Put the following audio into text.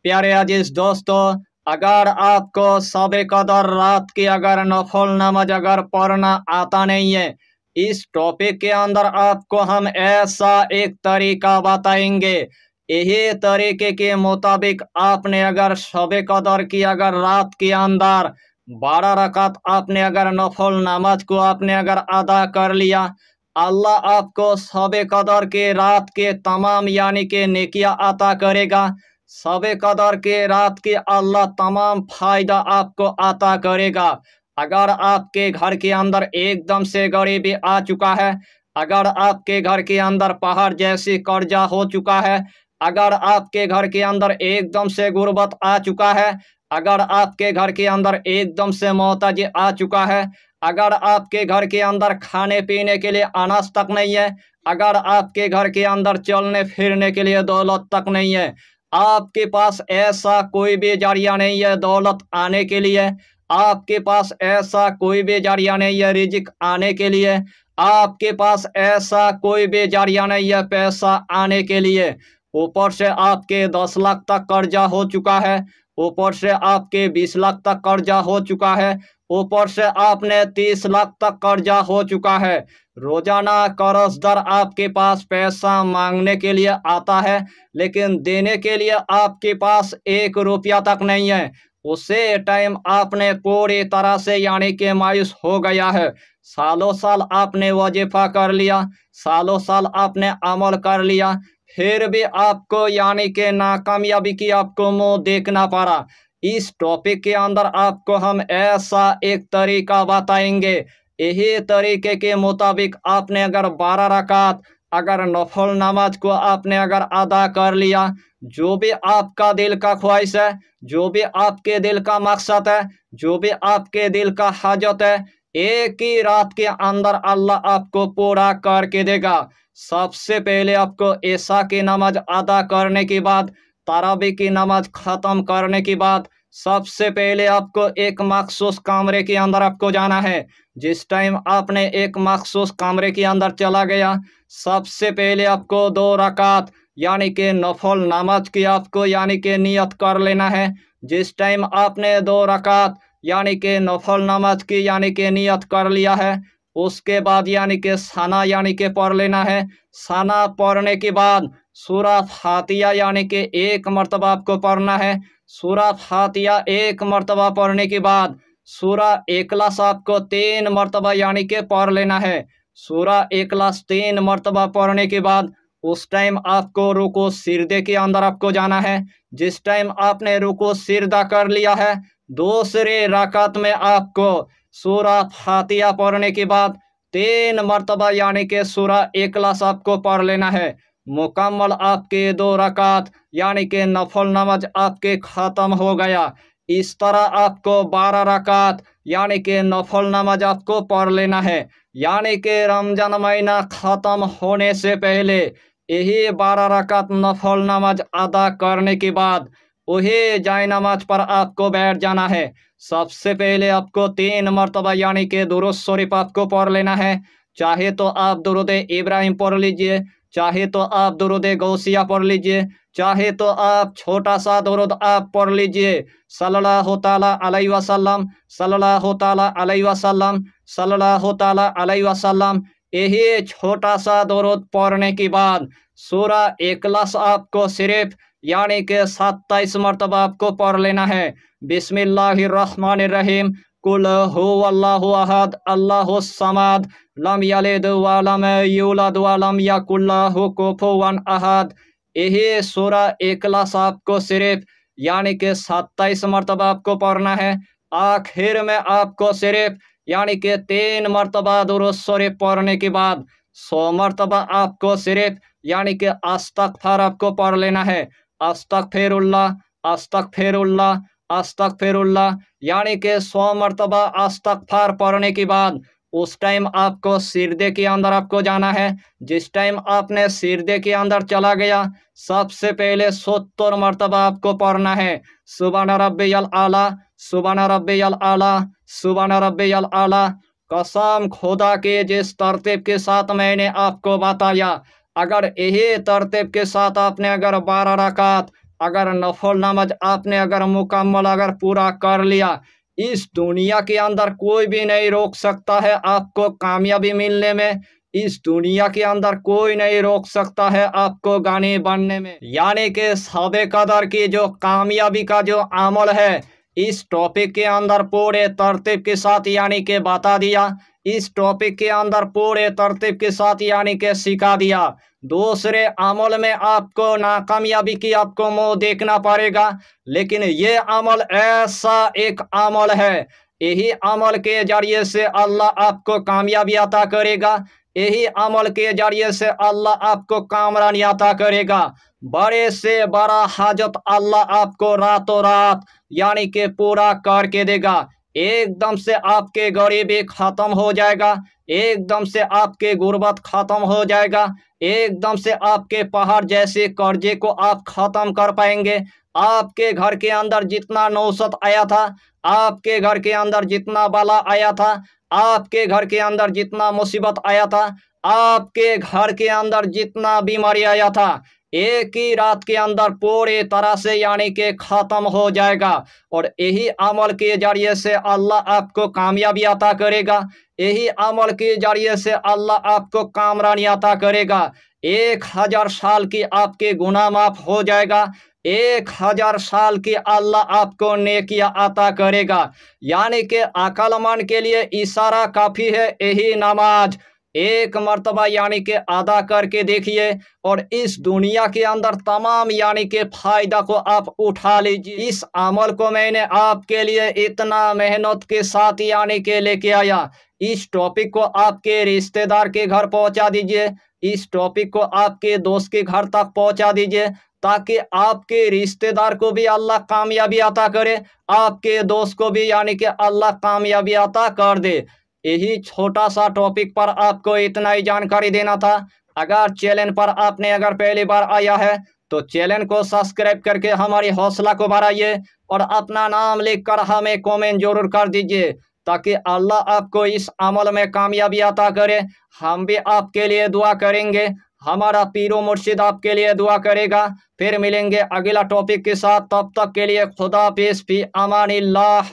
प्यारे अजीज दोस्तों, अगर आपको शब कदर रात की अगर नफल नमाज अगर पढ़ना आता नहीं है, इस टॉपिक के अंदर आपको हम ऐसा एक तरीका बताएंगे। यही तरीके के मुताबिक आपने अगर शब कदर की अगर रात के अंदर 12 रकात आपने अगर नफल नमाज को आपने अगर अदा कर लिया, अल्लाह आपको शब कदर के रात के तमाम यानी के नेकियां अता करेगा। शब कदर के रात के अल्लाह तमाम फायदा आपको अता करेगा। अगर आपके घर के अंदर एकदम से गरीबी आ चुका है, अगर आपके घर के अंदर पहाड़ जैसी कर्जा हो चुका है, अगर आपके घर के अंदर एकदम से गुर्बत आ चुका है, अगर आपके घर के अंदर एकदम से मोहताजी आ चुका है, अगर आपके घर के अंदर खाने पीने के लिए अनाज तक नहीं है, अगर आपके घर के अंदर चलने फिरने के लिए दौलत तक नहीं है, आपके पास ऐसा कोई भी जरिया नहीं है दौलत आने के लिए, आपके पास ऐसा कोई भी जरिया नहीं है रिजिक आने के लिए, आपके पास ऐसा कोई भी जरिया नहीं है पैसा आने के लिए, ऊपर से आपके 10 लाख तक कर्जा हो चुका है, ऊपर से आपके 20 लाख तक कर्जा हो चुका है, ऊपर से आपने 30 लाख तक कर्जा हो चुका है। रोजाना कर्जदार आपके पास पैसा मांगने के लिए आता है, लेकिन देने के लिए आपके पास 1 रुपया तक नहीं है। उसे टाइम आपने पूरी तरह से यानी कि मायूस हो गया है। सालों साल आपने वजीफा कर लिया, सालों साल आपने अमल कर लिया, फिर भी आपको यानी कि नाकामयाबी की आपको मुंह देखना पड़ा। इस टॉपिक के अंदर आपको हम ऐसा एक तरीका बताएंगे। यही तरीके के मुताबिक आपने अगर 12 रकात अगर नफल नमाज को आपने अगर अदा कर लिया, जो भी आपका दिल का ख्वाहिश है, जो भी आपके दिल का मकसद है, जो भी आपके दिल का हाजत है, एक ही रात के अंदर अल्लाह आपको पूरा करके देगा। सबसे पहले आपको ईशा की नमाज अदा करने के बाद, तरावी की नमाज खत्म करने के बाद, सबसे पहले आपको एक मखसूस कमरे के अंदर आपको जाना है। जिस टाइम आपने एक मखसूस कमरे के अंदर चला गया, सबसे पहले आपको 2 रकात यानी कि नफल नमाज की आपको यानी कि नियत कर लेना है। जिस टाइम आपने 2 रकात यानी कि नफल नमाज की यानी कि नियत कर लिया है, उसके बाद यानी कि सना यानी कि पढ़ लेना है। सना पढ़ने के बाद सूरा फातिहा यानी कि 1 मरतबा आपको पढ़ना है। सूरा फातिहा 1 मरतबा पढ़ने के बाद सूरा इखलास आपको 3 मरतबा यानी कि पढ़ लेना है। सूरा इखलास 3 मरतबा पढ़ने के बाद उस टाइम आपको रुको सिरदे के अंदर आपको जाना है। जिस टाइम आपने रुको सिरदा कर लिया है, दूसरे रकात में आपको सूरा फातिहा पढ़ने के बाद 3 मरतबा यानी कि सूरा इखलास आपको पढ़ लेना है। मुकम्मल आपके 2 रकात यानी कि नफल नमाज आपके ख़त्म हो गया। इस तरह आपको 12 रकात यानी कि नफल नमाज आपको पढ़ लेना है। यानी कि रमजान महीना ख़त्म होने से पहले यही 12 रकात नफल नमाज अदा करने के बाद वही जाय नमाज पर आपको बैठ जाना है। सबसे पहले आपको 3 मरतबा यानी कि दुरूद शरीफ आपको पढ़ लेना है। चाहे तो आप दुरूद इब्राहिम पढ़ लीजिए, चाहे तो आप दुरूद गौसिया पढ़ लीजिए, चाहे तो आप छोटा सा दुरूद आप पढ़ लीजिए, सल्लल्लाहु ताला अलैहि वसल्लम, सल्लल्लाहु ताला अलैहि वसल्लम, सल्लल्लाहु ताला अलैहि वसल्लम। यही छोटा सा दुरूद पढ़ने के बाद सूरा इखलास आपको सिर्फ यानी कि 27 मरतबा आपको पढ़ लेना है। बिस्मिल्लाहिर्रहमानिर्रहीम, कुल हुवल्लाहु अहद, अल्लाहुस समद, लम यलिद व लम यूलद व लम यकुल लहु कुफुवन अहद। यही सूरा इखलास आपको सिर्फ यानी कि 27 मरतबा आपको पढ़ना है। आखिर में आपको सिर्फ यानी कि 3 मरतबा दुरूद शरीफ पढ़ने के बाद 100 मरतबा आपको सिर्फ यानी कि अस्तगफार आपको पढ़ लेना है। अस्तगफिरुल्लाह, अस्तगफिरुल्लाह, अस्तगफिरुल्लाह, यानी कि 100 मरतबा अस्तगफार पढ़ने के बाद उस टाइम आपको सिरदे के अंदर आपको जाना है। जिस टाइम आपने सिरदे के अंदर चला गया, सबसे पहले 70 मरतबा आपको पढ़ना है। सुबहान रब्बियल आला, सुबहान रब्बियल आला, सुबहान रब्बियल आला। कसम खुदा के जिस तरतीब के साथ मैंने आपको बताया, अगर यही तरतीब के साथ आपने अगर 12 रकात अगर नफल नमाज आपने अगर मुकम्मल अगर पूरा कर लिया, इस दुनिया के अंदर कोई भी नहीं रोक सकता है आपको कामयाबी मिलने में। इस दुनिया के अंदर कोई नहीं रोक सकता है आपको गानी बनने में। यानी कि सबे कदर की जो कामयाबी का जो अमल है, इस टॉपिक के अंदर पूरे तरतीब के साथ यानी कि बता दिया। इस टॉपिक के अंदर पूरे तरतीब के साथ यानी कि सिखा दिया। दूसरे अमल में आपको नाकामयाबी की आपको मुंह देखना पड़ेगा, लेकिन ये अमल ऐसा एक अमल है, यही अमल के जरिए से अल्लाह आपको कामयाबी अता करेगा। यही अमल के जरिए से अल्लाह आपको कामरानी अता करेगा। बड़े से बड़ा हाजत अल्लाह आपको रातों रात यानी कि पूरा करके देगा। एकदम से आपके गरीबी खत्म हो जाएगा, एकदम से आपके गुर्बत खत्म हो जाएगा, एकदम से आपके पहाड़ जैसे कर्जे को आप खत्म कर पाएंगे। आपके घर के अंदर जितना नौसत आया था, आपके घर के अंदर जितना बला आया था, आपके घर के अंदर जितना मुसीबत आया था, आपके घर के अंदर जितना बीमारी आया था, एक ही रात के अंदर पूरी तरह से यानी कि खत्म हो जाएगा। और यही अमल के जरिए से अल्लाह आपको कामयाबी अता करेगा। यही अमल के जरिए से अल्लाह आपको कामरानी अता करेगा। 1000 साल की आपके गुनाह माफ हो जाएगा। 1000 साल की अल्लाह आपको नेकिया अता करेगा। यानी कि अक्लमंद के लिए इशारा काफी है, यही नमाज एक मर्तबा यानी कि अदा करके देखिए और इस दुनिया के अंदर तमाम यानी कि फायदा को आप उठा लीजिए। इस अमल को मैंने आपके लिए इतना मेहनत के साथ यानी कि लेके आया। इस टॉपिक को आपके रिश्तेदार के घर पहुंचा दीजिए, इस टॉपिक को आपके दोस्त के घर तक पहुंचा दीजिए, ताकि आपके रिश्तेदार को भी अल्लाह कामयाबी अता करे, आपके दोस्त को भी यानी कि अल्लाह कामयाबी अता कर दे। यही छोटा सा टॉपिक पर आपको इतना ही जानकारी देना था। अगर चैनल पर आपने अगर पहली बार आया है तो चैनल को सब्सक्राइब करके हमारी हौसला को बढ़ाइए और अपना नाम लिखकर हमें कमेंट जरूर कर दीजिए, ताकि अल्लाह आपको इस अमल में कामयाबी अता करे। हम भी आपके लिए दुआ करेंगे, हमारा पीरो मुर्शिद आपके लिए दुआ करेगा। फिर मिलेंगे अगला टॉपिक के साथ, तब तक के लिए खुदा हाफिज़, फी अमानिल्लाह।